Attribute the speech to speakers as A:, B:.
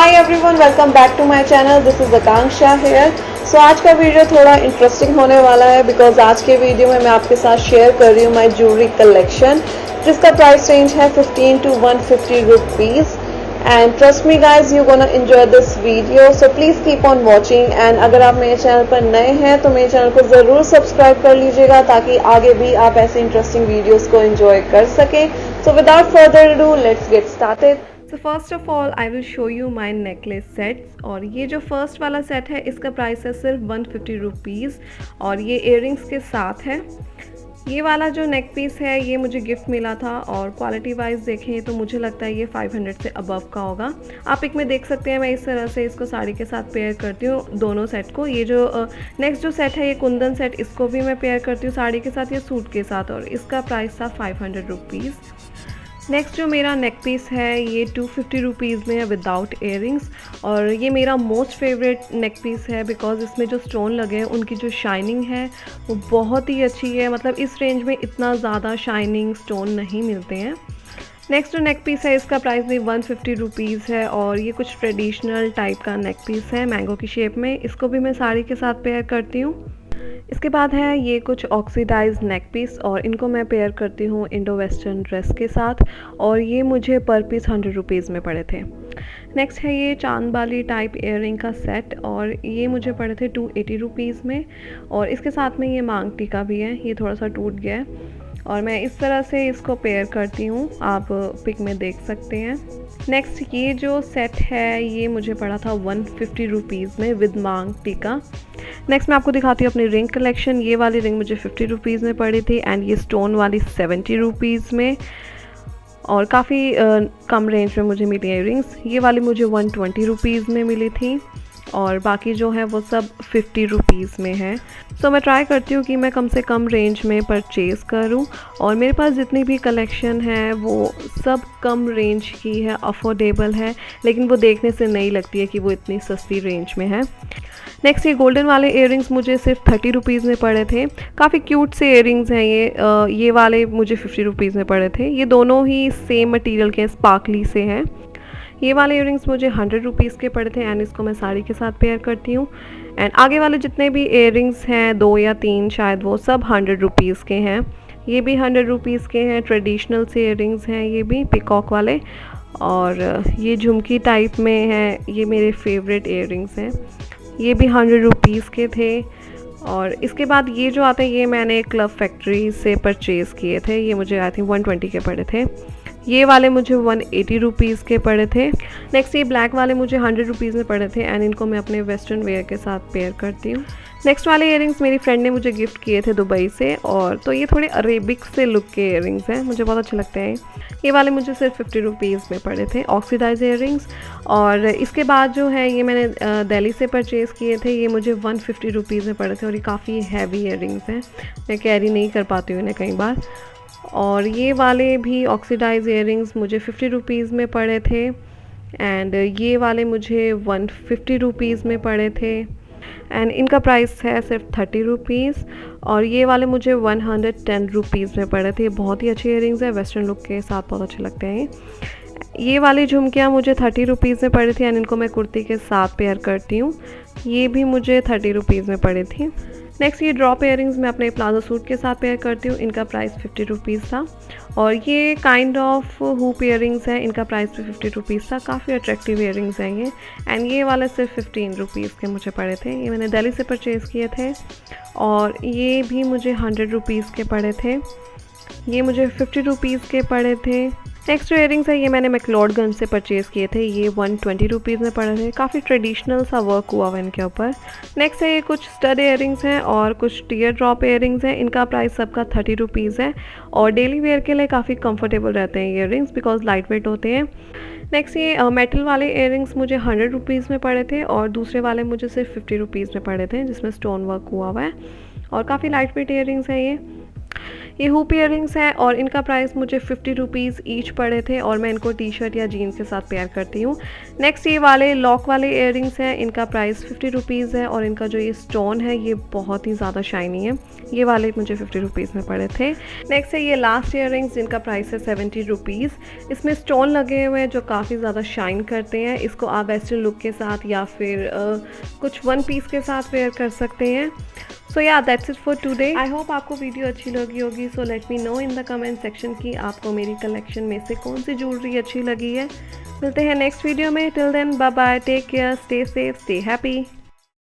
A: Hi everyone, welcome back to my channel. This is Akanksha here. So आज का video थोड़ा interesting होने वाला है बिकॉज आज के वीडियो में मैं आपके साथ शेयर कर रही हूँ माय ज्वेलरी कलेक्शन, जिसका प्राइस रेंज है 15 to 150 rupees. And trust me guys, you gonna enjoy this video, so please keep on watching. And अगर आप मेरे चैनल पर नए हैं तो मेरे चैनल को ज़रूर सब्सक्राइब कर लीजिएगा ताकि आगे भी आप ऐसे इंटरेस्टिंग वीडियोज़ को एंजॉय कर सकें। So without further do let's get started. So first of all I will show you my necklace sets. और ये जो फर्स्ट वाला सेट है इसका प्राइस है सिर्फ 150 रुपीज़ और ये इयररिंग्स के साथ है। ये वाला जो नेक पीस है ये मुझे गिफ्ट मिला था और क्वालिटी वाइज देखें तो मुझे लगता है ये 500 से अबव का होगा। आप पिक में देख सकते हैं मैं इस तरह से इसको साड़ी के साथ पेयर करती हूँ दोनों सेट को। ये जो नेक्स्ट जो सेट है ये कुंदन सेट, इसको भी मैं पेयर करती हूँ साड़ी के साथ या सूट के साथ और इसका प्राइस था 500 रुपीज़। नेक्स्ट जो मेरा नेक पीस है ये 250 रुपीज़ में है विदाउट इयररिंग्स और ये मेरा मोस्ट फेवरेट नेक पीस है बिकॉज इसमें जो स्टोन लगे हैं उनकी जो शाइनिंग है वो बहुत ही अच्छी है। मतलब इस रेंज में इतना ज़्यादा शाइनिंग स्टोन नहीं मिलते हैं। नेक्स्ट जो नेक पीस है इसका प्राइस भी 150 रुपीज़ है और ये कुछ ट्रेडिशनल टाइप का नेक पीस है मैंगो की शेप में। इसको भी मैं साड़ी के साथ पेयर करती हूँ। इसके बाद है ये कुछ ऑक्सीडाइज नेक पीस और इनको मैं पेयर करती हूँ इंडो वेस्टर्न ड्रेस के साथ और ये मुझे पर पीस 100 रुपीज़ में पड़े थे। नेक्स्ट है ये चांद बाली टाइप इयररिंग का सेट और ये मुझे पड़े थे 280 रुपीज़ में और इसके साथ में ये मांग टीका भी है, ये थोड़ा सा टूट गया है और मैं इस तरह से इसको पेयर करती हूँ, आप पिक में देख सकते हैं। नेक्स्ट ये जो सेट है ये मुझे पड़ा था 150 रुपीज़ में विद मांग टीका। नेक्स्ट मैं आपको दिखाती हूँ अपनी रिंग कलेक्शन। ये वाली रिंग मुझे 50 रुपीज़ में पड़ी थी एंड ये स्टोन वाली 70 रुपीज़ में और काफ़ी कम रेंज में मुझे मिली है रिंग्स। ये वाली मुझे 120 रुपीज़ में मिली थी और बाकी जो है वो सब 50 रुपीज़ में है। सो मैं ट्राई करती हूँ कि मैं कम से कम रेंज में परचेज़ करूँ और मेरे पास जितनी भी कलेक्शन है वो सब कम रेंज की है, अफोर्डेबल है, लेकिन वो देखने से नहीं लगती है कि वो इतनी सस्ती रेंज में है। नेक्स्ट ये गोल्डन वाले इयररिंग्स मुझे सिर्फ 30 रुपीज़ में पड़े थे। काफ़ी क्यूट से इयररिंग्स हैं ये वाले मुझे 50 रुपीज़ में पड़े थे। ये दोनों ही सेम मटेरियल के स्पार्कली से हैं। ये वाले इयररिंग्स मुझे 100 रुपीज़ के पड़े थे एंड इसको मैं साड़ी के साथ पेयर करती हूँ। एंड आगे वाले जितने भी इयररिंग्स हैं 2 या 3 शायद वो सब 100 रुपीज़ के हैं। ये भी 100 रुपीज़ के हैं, ट्रेडिशनल से इयररिंग्स हैं ये भी पिकॉक वाले और ये झुमकी टाइप में है, ये मेरे फेवरेट इयररिंग्स हैं। ये भी 100 रुपीज़ के थे और इसके बाद ये जो आते हैं ये मैंने क्लब फैक्ट्री से परचेज़ किए थे, ये मुझे आई थिंक 120 के पड़े थे। ये वाले मुझे 180 रुपीज़ के पड़े थे। नेक्स्ट ये ब्लैक वाले मुझे 100 रुपीज़ में पड़े थे एंड इनको मैं अपने वेस्टर्न वेयर के साथ पेयर करती हूँ। नेक्स्ट वाले इयररिंग्स मेरी फ्रेंड ने मुझे गिफ्ट किए थे दुबई से और तो ये थोड़े अरेबिक से लुक के इयररिंग्स हैं, मुझे बहुत अच्छे लगते हैं। ये वाले मुझे सिर्फ 50 रुपीज़ में पड़े थे ऑक्सीडाइज इयररिंग्स। और इसके बाद जो है ये मैंने दिल्ली से परचेज़ किए थे, ये मुझे 150 रुपीज़ में पड़े थे और ये काफ़ी हैवी इयररिंग्स हैं, मैं कैरी नहीं कर पाती हूँ इन्हें कई बार। और ये वाले भी ऑक्सीडाइज इयररिंग्स मुझे 50 रुपीज़ में पड़े थे एंड ये वाले मुझे 150 रुपीज़ में पड़े थे एंड इनका प्राइस है सिर्फ 30 रुपीज़ और ये वाले मुझे 110 रुपीज़ में पड़े थे। ये बहुत ही अच्छे इयररिंग्स हैं, वेस्टर्न लुक के साथ बहुत अच्छे लगते हैं। ये वाली झुमकियाँ मुझे 30 रुपीज़ में पड़ी थी एंड इनको मैं कुर्ती के साथ पेयर करती हूँ, ये भी मुझे 30 रुपीज़ में पड़ी थी। नेक्स्ट ये ड्रॉप इयररिंग्स मैं अपने प्लाजो सूट के साथ पेयर करती हूँ, इनका प्राइस 50 रुपीज़ था और ये काइंड ऑफ हुप इयररिंग्स हैं, इनका प्राइस भी 50 रुपीज़ था। काफ़ी अट्रैक्टिव इयररिंग्स हैं ये एंड ये वाले सिर्फ 15 रुपीज़ के मुझे पड़े थे। ये मैंने दिल्ली से परचेज़ किए थे और ये भी मुझे 100 रुपीज़ के पड़े थे, ये मुझे 50 रुपीज़ के पड़े थे। नेक्स्ट जो इयररिंग्स है ये मैंने मैक्लोडगंज से परचेज़ किए थे, ये 120 रुपीज़ में पड़े थे। काफ़ी ट्रेडिशनल सा वर्क हुआ हुआ इनके ऊपर। नेक्स्ट है ये कुछ स्टड इयररिंग्स हैं और कुछ टीयर ड्रॉप इयररिंग्स हैं, इनका प्राइस सबका 30 रुपीज़ है और डेली वेयर के लिए काफ़ी कंफर्टेबल रहते हैं इयररिंग्स बिकॉज लाइट वेट होते हैं। नेक्स्ट ये मेटल वाले इयररिंग्स मुझे 100 रुपीज़ में पड़े थे और दूसरे वाले मुझे सिर्फ 50 रुपीज़ में पड़े थे जिसमें स्टोन वर्क हुआ हुआ है और काफ़ी लाइट वेट इयररिंग्स हैं ये। ये हुप ईयरिंग्स हैं और इनका प्राइस मुझे 50 रुपीज़ ईच पड़े थे और मैं इनको टी शर्ट या जीन्स के साथ पेयर करती हूँ। नेक्स्ट ये वाले लॉक वाले ईयरिंग्स हैं, इनका प्राइस 50 रुपीज़ है और इनका जो ये स्टोन है ये बहुत ही ज़्यादा शाइनी है। ये वाले मुझे 50 रुपीज़ में पड़े थे। नेक्स्ट है ये लास्ट ईयरिंग्स जिनका प्राइस है 70 रुपीज़। इसमें स्टोन लगे हुए हैं जो काफ़ी ज़्यादा शाइन करते हैं। इसको आप वेस्टर्न लुक के साथ या फिर कुछ वन पीस के साथ वेयर कर सकते हैं। सो या that's it for today. I hope आपको वीडियो अच्छी लगी होगी। So let me know in the comment section कि आपको मेरी कलेक्शन में से कौन सी ज्वेलरी अच्छी लगी है। मिलते हैं नेक्स्ट वीडियो में। Till then bye bye, take care, stay safe, stay happy.